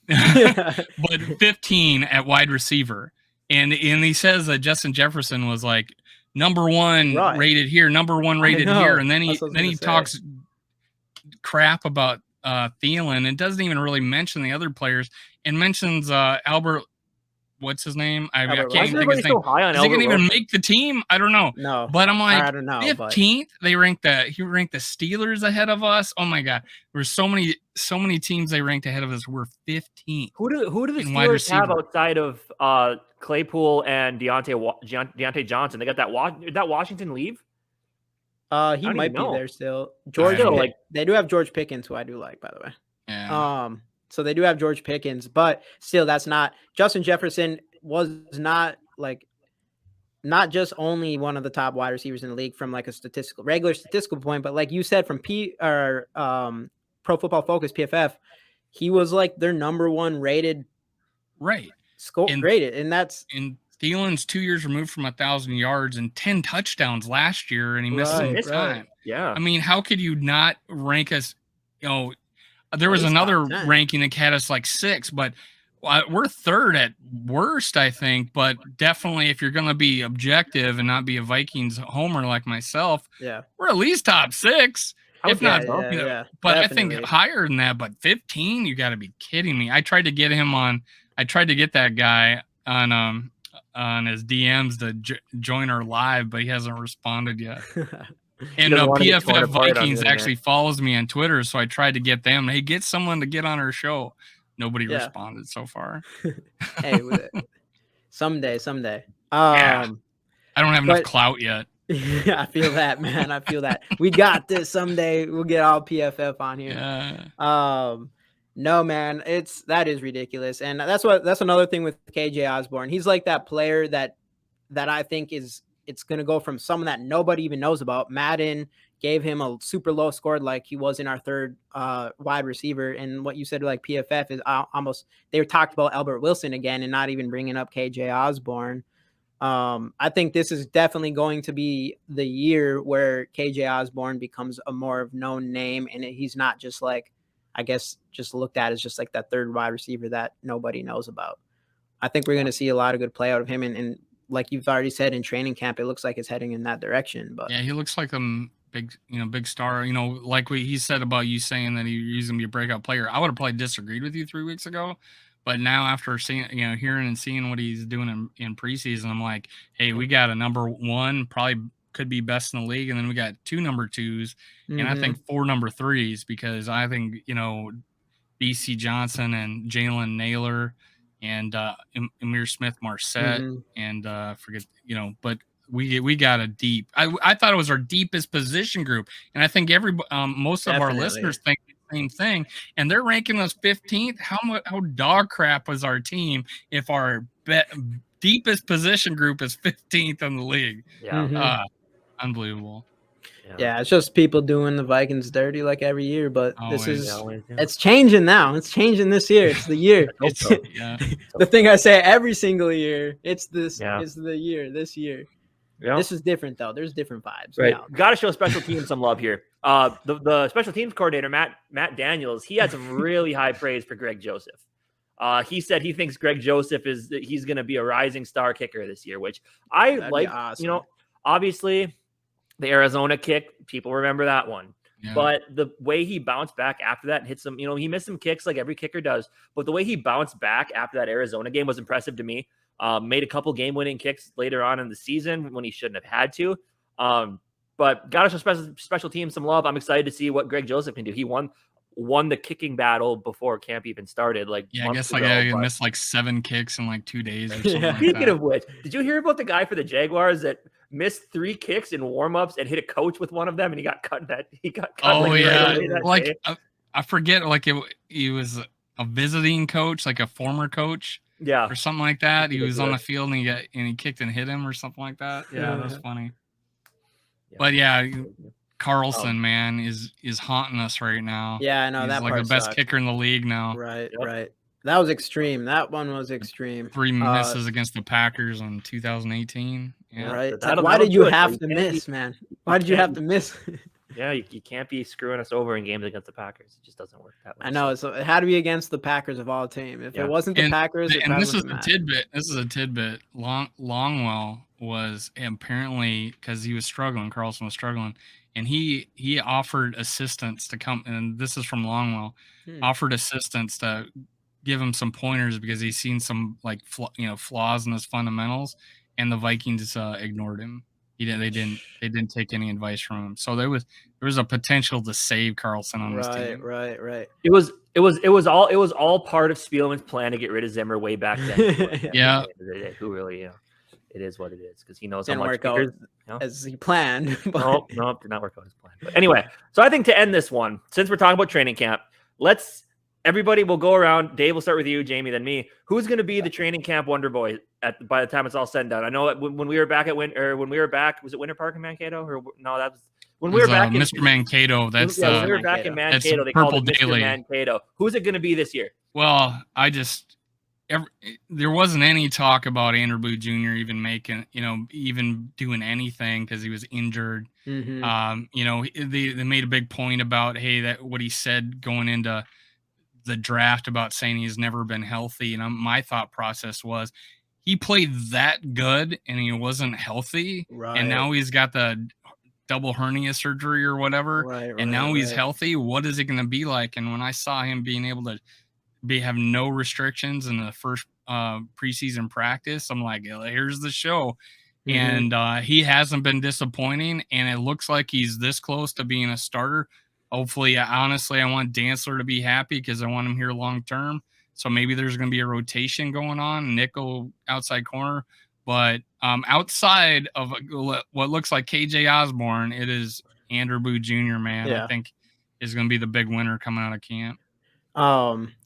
But 15 at wide receiver. And he says that Justin Jefferson was like number 1 rated here, number 1 rated here. And then he talks crap about Thielen and doesn't even really mention the other players and mentions Albert. What's his name? I can't even think of his name. So high on Is he going to even make the team? I don't know. No. But I'm like, I don't know, 15th? He ranked the Steelers ahead of us. Oh my God. There were so many teams they ranked ahead of us. We're 15th. Who do the Steelers have outside of Claypool and Deontay Johnson? They got did that Washington leave? He might be there still. They do have George Pickens, who I do like, by the way. Yeah. So they do have George Pickens, but still, that's not Justin Jefferson was not just only one of the top wide receivers in the league from a regular statistical point, but like you said from Pro Football Focus PFF, he was their number 1 rated rated, and that's Thielen's 2 years removed from 1,000 yards and 10 touchdowns last year, and he missed some time. Yeah, how could you not rank us? There was another ranking that had us 6, but we're 3rd at worst, I think. But definitely, if you're going to be objective and not be a Vikings homer like myself, we're at least top 6, if not. But definitely. I think higher than that. But 15, you got to be kidding me. I tried to get that guy on his DMs to join our live, but he hasn't responded yet. And PFF Vikings actually follows me on Twitter, so I tried to get them. Hey, get someone to get on our show. Nobody responded so far. Hey, someday. I don't have enough clout yet. I feel that, man. I feel that. We got this someday. We'll get all PFF on here. Yeah. No, man, that is ridiculous, and that's another thing with KJ Osborne. He's like that player that I think it's going to go from someone that nobody even knows about. Madden gave him a super low score, like he was in our third wide receiver, and what you said like PFF is almost they talked about Albert Wilson again and not even bringing up KJ Osborne. I think this is definitely going to be the year where KJ Osborne becomes a more of known name, and he's not just like, I guess, just looked at as just like that third wide receiver that nobody knows about. I think we're going to see a lot of good play out of him, and like you've already said, in training camp, it looks like it's heading in that direction. But yeah, he looks like a big star. Like what he said about you saying that he's going to be a breakout player. I would have probably disagreed with you 3 weeks ago. But now after seeing, hearing and seeing what he's doing in preseason, I'm like, hey, we got a number one, probably could be best in the league. And then we got 2 number 2s, and I think 4 number 3s, because I think, BC Johnson and Jalen Naylor and Amir Smith-Marset and forget, but we got a deep. I thought it was our deepest position group, and I think most of our listeners think the same thing. And they're ranking us 15th. How dog crap was our team if our deepest position group is 15th in the league? Yeah, unbelievable. Yeah, it's just people doing the Vikings dirty like every year, but always. It's changing now. It's changing this year. It's the year. It's the thing I say every single year. It's this is the year. This year. Yeah. This is different though. There's different vibes. Right. Got to show special teams some love here. The special teams coordinator Matt Daniels, he had some really high praise for Greg Joseph. He said he thinks Greg Joseph he's going to be a rising star kicker this year, which I like. Awesome. Obviously the Arizona kick, people remember that one. Yeah. But the way he bounced back after that and hit some, he missed some kicks like every kicker does. But the way he bounced back after that Arizona game was impressive to me. Made a couple game-winning kicks later on in the season when he shouldn't have had to. But got to show special teams some love. I'm excited to see what Greg Joseph can do. He won the kicking battle before camp even started. I guess I missed 7 kicks in 2 days or something. Yeah. Speaking of which, did you hear about the guy for the Jaguars that missed 3 kicks in warm-ups and hit a coach with one of them, and he got cut? Oh yeah, I forget. He was a visiting coach, like a former coach. Yeah, or something like that. He was on the field and he kicked and hit him or something like that. Yeah, that was funny. Yeah. But yeah, Carlson, man, is haunting us right now. Yeah, I know. He's that like the best kicker in the league now. Right, right. That was extreme. That one was extreme. 3 misses against the Packers in 2018. Yeah. Right. Why did you have to miss, man? Why did you have to miss? Yeah, you can't be screwing us over in games against the Packers. It just doesn't work that way. I know. So it had to be against the Packers of all teams. If it wasn't the Packers, this is a tidbit. This is a tidbit. Longwell was apparently, because he was struggling. Carlson was struggling, and he offered assistance to come. And this is from Longwell. Offered assistance to give him some pointers because he's seen some flaws in his fundamentals, and the Vikings ignored him. They didn't take any advice from him. So there was a potential to save Carlson on this team. Right. It was all part of Spielman's plan to get rid of Zimmer way back then. Yeah. Who really, it is what it is, because he knows didn't how much work out as he planned. Nope, did not work out as planned. But anyway, so I think to end this one, since we're talking about training camp, everybody will go around. Dave, we'll start with you, Jamie, then me. Who's going to be the training camp wonder boy by the time it's all said and done? I know that when we were back was it Winter Park in Mankato? Or no, that was when we were back in Mr. Mankato. That's when we were back in Mankato. They called it Mr. Mankato. Who's it going to be this year? Well, there wasn't any talk about Andrew Booth Jr. even making, even doing anything because he was injured. Mm-hmm. They made a big point about, hey, that what he said going into the draft about saying he's never been healthy. And my thought process was he played that good and he wasn't healthy. Right. And now he's got the double hernia surgery or whatever. Right, and now he's healthy. What is it going to be like? And when I saw him being able to have no restrictions in the first preseason practice, I'm like, here's the show. Mm-hmm. And he hasn't been disappointing. And it looks like he's this close to being a starter. Hopefully, honestly, I want Dantzler to be happy because I want him here long term. So maybe there's going to be a rotation going on, nickel outside corner. But outside of what looks like KJ Osborne, it is Andrew Booth Jr., man. Yeah. I think is going to be the big winner coming out of camp.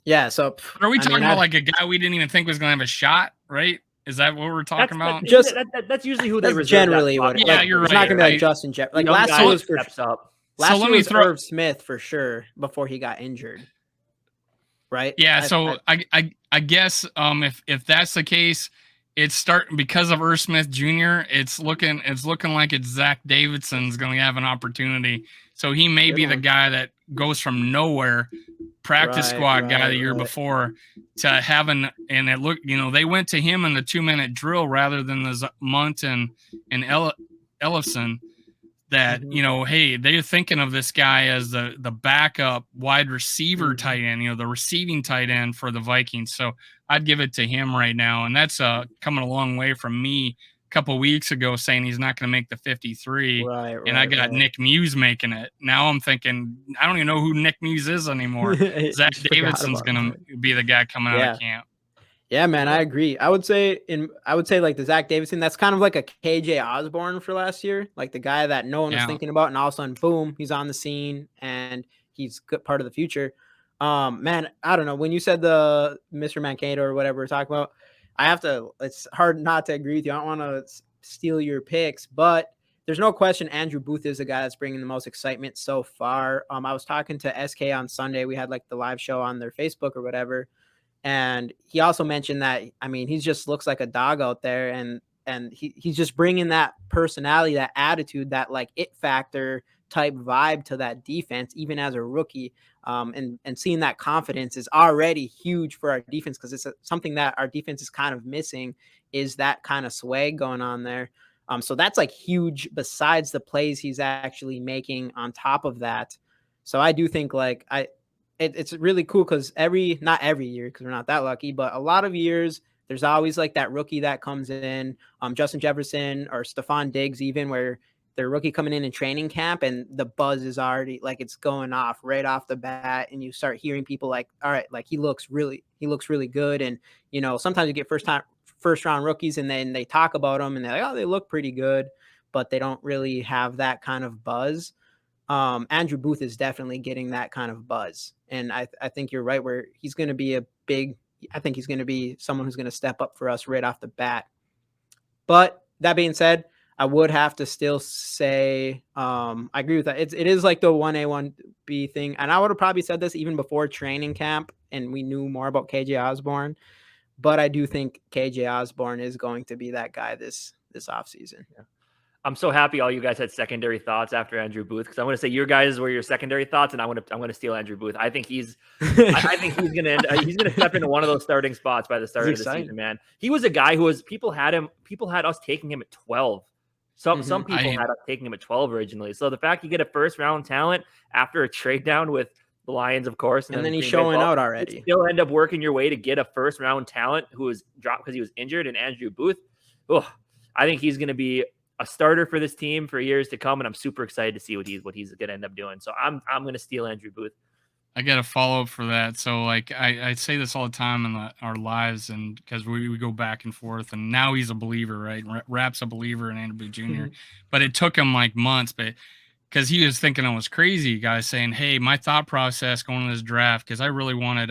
Yeah. So Are we talking about like a guy we didn't even think was going to have a shot, right? Is that what we're talking about? That's usually who they that's reserve generally that what. spot Yeah, for. you're It's right. not gonna be like Justin Jefferson. Like last year was for steps up. last year let me was throw- Irv Smith for sure before he got injured. Right. Yeah. I guess if that's the case, it's starting because of Irv Smith Jr. It's looking like it's Zach Davidson's going to have an opportunity. So he may be the guy that goes from nowhere, practice squad guy the year before, to having, and it looked, they went to him in the 2-minute drill rather than the Munt and Ellison. That hey, they're thinking of this guy as the backup wide receiver tight end, the receiving tight end for the Vikings. So I'd give it to him right now, and that's coming a long way from me a couple weeks ago saying he's not going to make the 53, and I got Nick Muse making it. Now I'm thinking I don't even know who Nick Muse is anymore. Zach Davidson's going to be the guy coming out of camp. Yeah, man, I agree. I would say like the Zach Davidson, that's kind of like a KJ Osborne for last year, like the guy that no one was thinking about, and all of a sudden, boom, he's on the scene and he's good part of the future. Man, I don't know. When you said the Mr. Mankato or whatever we're talking about, it's hard not to agree with you. I don't want to steal your picks, but there's no question Andrew Booth is the guy that's bringing the most excitement so far. I was talking to SK on Sunday. We had like the live show on their Facebook or whatever. And he also mentioned that, I mean, he just looks like a dog out there, and he's just bringing that personality, that attitude, that like it factor type vibe to that defense, even as a rookie. And seeing that confidence is already huge for our defense, because it's something that our defense is kind of missing, is that kind of swag going on there. So that's like huge besides the plays he's actually making on top of that. So I do think like it's really cool because not every year, because we're not that lucky, but a lot of years there's always like that rookie that comes in, Justin Jefferson or Stephon Diggs, even, where they're rookie coming in training camp and the buzz is already like it's going off right off the bat, and you start hearing people like, all right, like he looks really good. And sometimes you get first round rookies and then they talk about them and they're like, oh, they look pretty good, but they don't really have that kind of buzz. Andrew Booth is definitely getting that kind of buzz. And I think you're right, where he's going to be I think he's going to be someone who's going to step up for us right off the bat. But that being said, I would have to still say, I agree with that. It is like the 1A, 1B thing. And I would have probably said this even before training camp and we knew more about KJ Osborne. But I do think KJ Osborne is going to be that guy this offseason. Yeah. I'm so happy all you guys had secondary thoughts after Andrew Booth, because I want to say your guys were your secondary thoughts, and I'm going to steal Andrew Booth. I think he's going to step into one of those starting spots by the start of the season, man. He was a guy who people had us taking him at 12. Some people had us taking him at 12 originally. So the fact you get a first round talent after a trade down with the Lions, of course, and then he's showing out already. You still end up working your way to get a first round talent who was dropped because he was injured, and Andrew Booth. I think he's going to be a starter for this team for years to come, and I'm super excited to see what he's going to end up doing. So I'm going to steal Andrew Booth. I got a follow up for that. So like I say this all the time in our lives, and because we go back and forth, and now he's a believer, right? Rap's a believer in Andrew Booth Jr. But it took him like months, but because he was thinking I was crazy, guys saying, hey, my thought process going to this draft, because I really wanted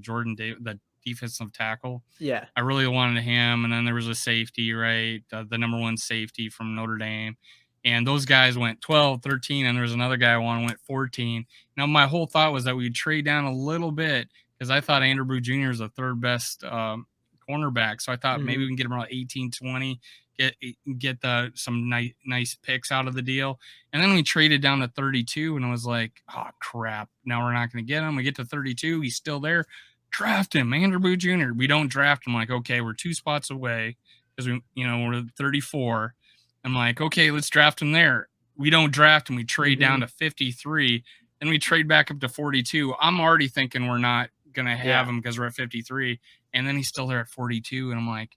Jordan Davis, the defensive tackle. Yeah. I really wanted him. And then there was a safety, right? The number one safety from Notre Dame. And those guys went 12, 13, and there was another guy went 14. Now, my whole thought was that we'd trade down a little bit, because I thought Andrew Booth Jr. is the third best cornerback. So I thought maybe we can get him around 18, 20, get some nice picks out of the deal. And then we traded down to 32, and it was like, oh, crap. Now we're not going to get him. We get to 32. He's still there. Draft him, Andrew Booth Jr. We don't draft him. Like, okay, we're 2 spots away because we're 34. I'm like, okay, let's draft him there. We don't draft him. We trade down to 53. Then we trade back up to 42. I'm already thinking we're not going to have him because we're at 53. And then he's still there at 42. And I'm like,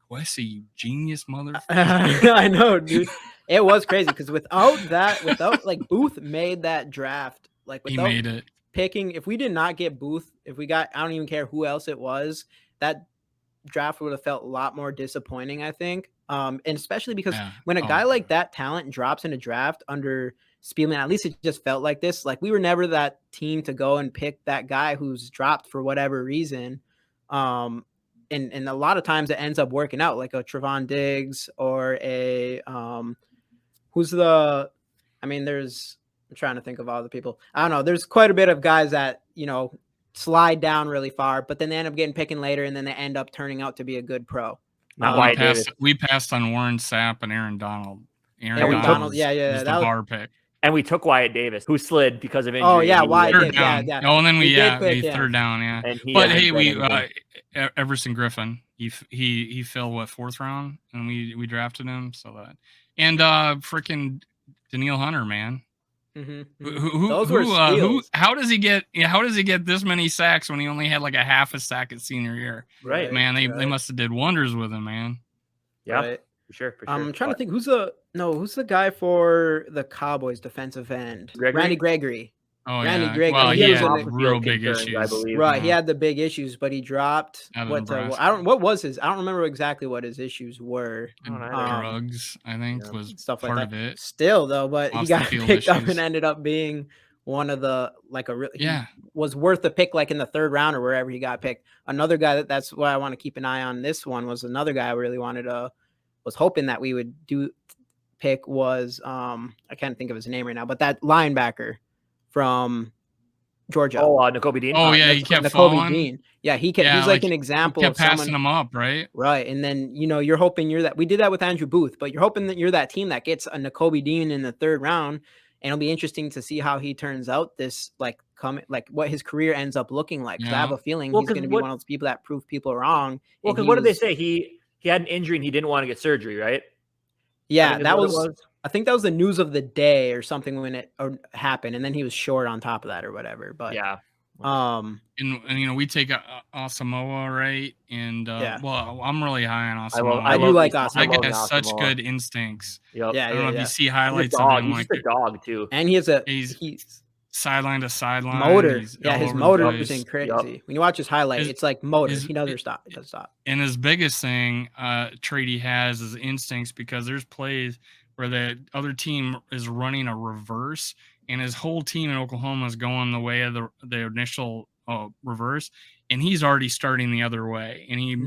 Wesley, you genius motherfucker. I know, dude. It was crazy because without like Booth made that draft. Like without he made it. Picking, if we did not get Booth, if we got, I don't even care who else it was, that draft would have felt a lot more disappointing, I think. And especially because when a guy like that talent drops in a draft under Spielman, at least it just felt like this. Like we were never that team to go and pick that guy who's dropped for whatever reason. And a lot of times it ends up working out, like a Trevon Diggs or a I'm trying to think of all the people. I don't know. There's quite a bit of guys that, slide down really far, but then they end up getting picked later, and then they end up turning out to be a good pro. We passed on Warren Sapp and Aaron Donald. Aaron Donald, yeah, was the bar pick. And we took Wyatt Davis, who slid because of injury. Oh yeah, Wyatt Davis, yeah. Oh, and then we third down, yeah. And but hey, we Everson Griffin, he fell fourth round, and we drafted him and freaking Daniil Hunter, man. Mm-hmm. How does he get this many sacks when he only had like a half a sack at senior year? Right, man. They must have did wonders with him, man. Yeah, right. For sure. I'm trying to think who's the guy for the Cowboys defensive end? Randy Gregory. Oh, Randy yeah. Gregory. Well, he had real big issues, I believe. Right, he had the big issues, but he dropped. What was his? I don't remember exactly what his issues were. Drugs, I think, was stuff part like of it. Still, though, but he got picked up and ended up being one of the he was worth a pick, like in the third round or wherever he got picked. Another guy that's why I want to keep an eye on. This one was another guy I really was hoping that we would pick was I can't think of his name right now, but that linebacker from Georgia. Oh, Nakobe Dean. Oh yeah, he kept falling. Dean. Yeah, he kept. He's like an example. Kept passing him up, right? Right, and then you're hoping you're that. We did that with Andrew Booth, but you're hoping that you're that team that gets a Nakobe Dean in the third round, and it'll be interesting to see how he turns out. This what his career ends up looking like. Yeah. I have a feeling he's going to be one of those people that prove people wrong. Well, because what did they say? He had an injury and he didn't want to get surgery, right? Yeah, that was. I think that was the news of the day or something when it happened, and then he was short on top of that or whatever. But yeah, and we take Asamoah, right? And well, I'm really high on Asamoah. I do like Asamoah. That guy has such good instincts. Yep. Yeah, I don't know if you see highlights of him. He's a dog too, and he's sideline to sideline motor. His motor is crazy. Yep. When you watch his highlight, it's like motor. He never stop. It doesn't stop. And his biggest trait he has is instincts, because there's plays where the other team is running a reverse, and his whole team in Oklahoma is going the way of the initial reverse, and he's already starting the other way, and he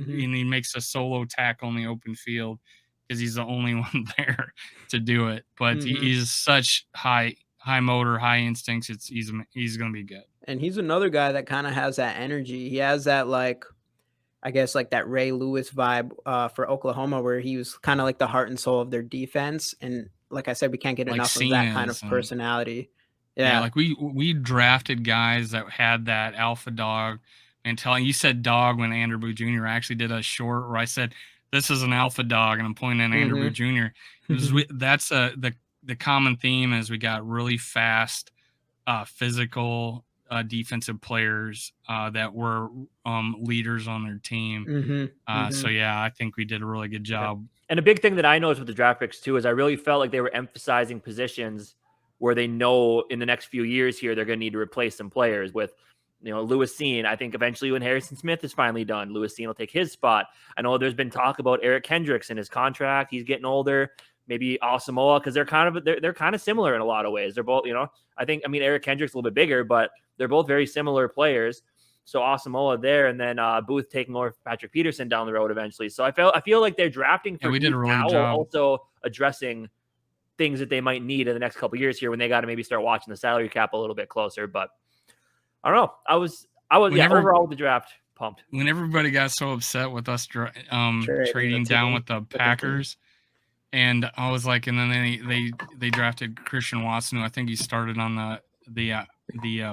makes a solo tackle in the open field because he's the only one there to do it. But he's such high motor, high instincts. He's going to be good. And he's another guy that kind of has that energy. He has that I guess that Ray Lewis vibe for Oklahoma, where he was kind of like the heart and soul of their defense. And like I said, we can't get enough of that kind of personality. Yeah, we drafted guys that had that alpha dog mentality. You said dog when Andrew Booth Jr. I actually did a short where I said, this is an alpha dog, and I'm pointing at Andrew Booth Jr. That's the common theme is we got really fast, physical, defensive players that were leaders on their team. So yeah, I think we did a really good job. And a big thing that I noticed with the draft picks too is I really felt like they were emphasizing positions where they know in the next few years here they're going to need to replace some players with. Lewis Cine. I think eventually when Harrison Smith is finally done, Lewis Cine will take his spot. I know there's been talk about Eric Kendricks and his contract. He's getting older. Maybe Asamoah, because they're kind of similar in a lot of ways. They're both, Eric Kendricks a little bit bigger, but they're both very similar players. So Asamoah there, and then Booth taking over Patrick Peterson down the road eventually. So I feel like they're drafting for we did a really good job. Also addressing things that they might need in the next couple of years here when they got to maybe start watching the salary cap a little bit closer. But I don't know. I was overall with the draft pumped. When everybody got so upset with us trading down with the Packers. And I was like, and then they drafted Christian Watson, who I think he started on the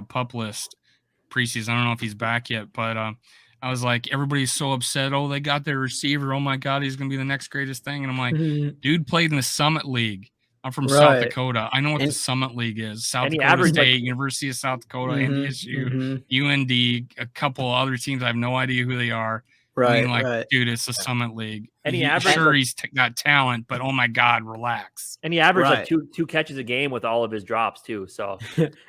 PUP list preseason. I don't know if he's back yet, but I was like, everybody's so upset. Oh, they got their receiver. Oh my God, he's gonna be the next greatest thing. And I'm like, dude played in the Summit League. I'm from South Dakota. I know what the Summit League is. South Dakota State, University of South Dakota, NDSU, UND, a couple other teams. I have no idea who they are. Right, dude, it's the Summit League. And he's got talent, but oh my God, relax. And he averaged two catches a game with all of his drops too. So,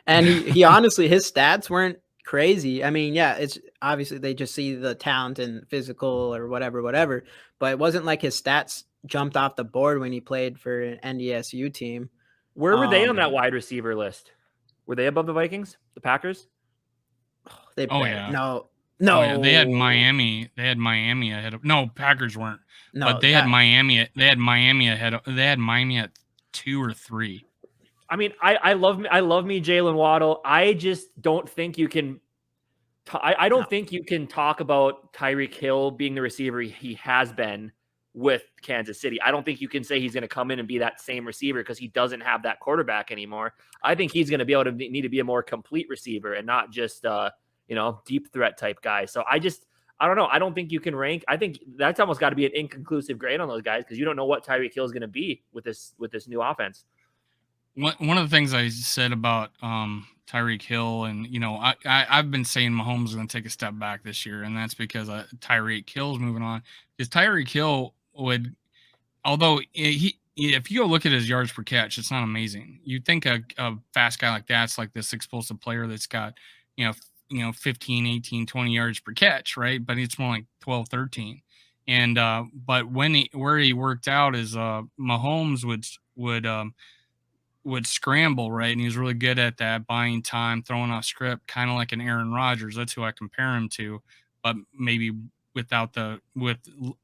and he honestly, his stats weren't crazy. I mean, yeah, it's obviously they just see the talent and physical or whatever, but it wasn't like his stats jumped off the board when he played for an NDSU team. Where were they on that wide receiver list? Were they above the Vikings, the Packers? They Oh, better. yeah. No. Oh, yeah. They had Miami. They had Miami ahead of. No, Packers weren't. No, but they had Miami. They had Miami ahead. They had Miami at 2 or 3. I mean, I love me Jalen Waddle. I just don't think you can. I don't think you can talk about Tyreek Hill being the receiver he has been with Kansas City. I don't think you can say he's going to come in and be that same receiver because he doesn't have that quarterback anymore. I think he's going to be able to need to be a more complete receiver and not just deep threat type guy. So I don't know. I don't think you can rank. I think that's almost got to be an inconclusive grade on those guys because you don't know what Tyreek Hill is going to be with this new offense. One of the things I said about Tyreek Hill, and I've been saying Mahomes is going to take a step back this year, and that's because Tyreek Hill's moving on. Because Tyreek Hill would, although if you go look at his yards per catch, it's not amazing. You'd think a fast guy like that's like this explosive player that's got 15, 18, 20 yards per catch, right? But it's more like 12, 13. And but where he worked out is Mahomes would scramble, right? And he was really good at that, buying time, throwing off script, kind of like an Aaron Rodgers. That's who I compare him to, but maybe with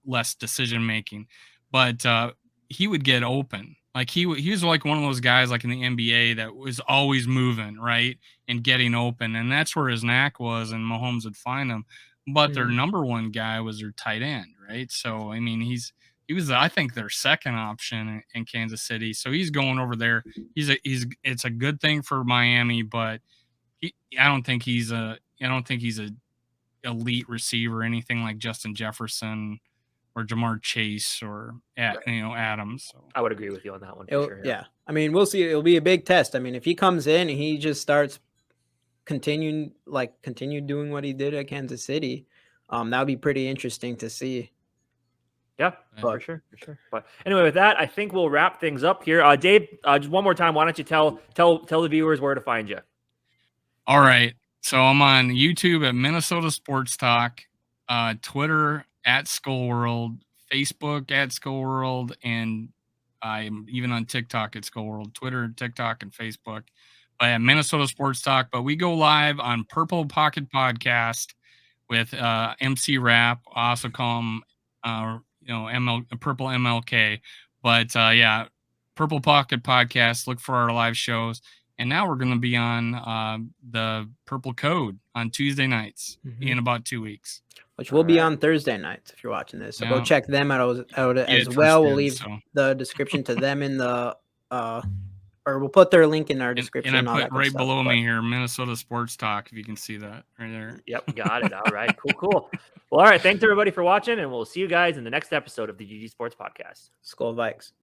less decision making. But he would get open. Like he was like one of those guys like in the NBA that was always moving, right? And getting open. And that's where his knack was, and Mahomes would find him. But their number one guy was their tight end, right? So, I mean, he was, I think, their second option in Kansas City. So he's going over there. It's a good thing for Miami, but I don't think he's a elite receiver, anything like Justin Jefferson or Jamar Chase or Adams. So I would agree with you on that one. For sure, yeah. I mean, we'll see. It'll be a big test. I mean, if he comes in and he just starts continue doing what he did at Kansas City, that would be pretty interesting to see. Yeah, for sure. But anyway, with that, I think we'll wrap things up here. Dave, just one more time, why don't you tell the viewers where to find you? All right. So I'm on YouTube at Minnesota Sports Talk, Twitter at Skol World, Facebook at Skol World, and I'm even on TikTok at Skol World, Twitter, TikTok, and Facebook. But at Minnesota Sports Talk. But we go live on Purple Pocket Podcast with MC Rap. I also call him Purple MLK. But Purple Pocket Podcast. Look for our live shows. And now we're going to be on the Purple Code on Tuesday nights in about 2 weeks. Which will be on Thursday nights if you're watching this. So go check them out as well. We'll leave the description to them in the or we'll put their link in our description. And I put right below me here, Minnesota Sports Talk, if you can see that right there. Yep, got it. All right, cool. Well, all right. Thanks everybody for watching, and we'll see you guys in the next episode of the GG Sports Podcast. Skol Vikes.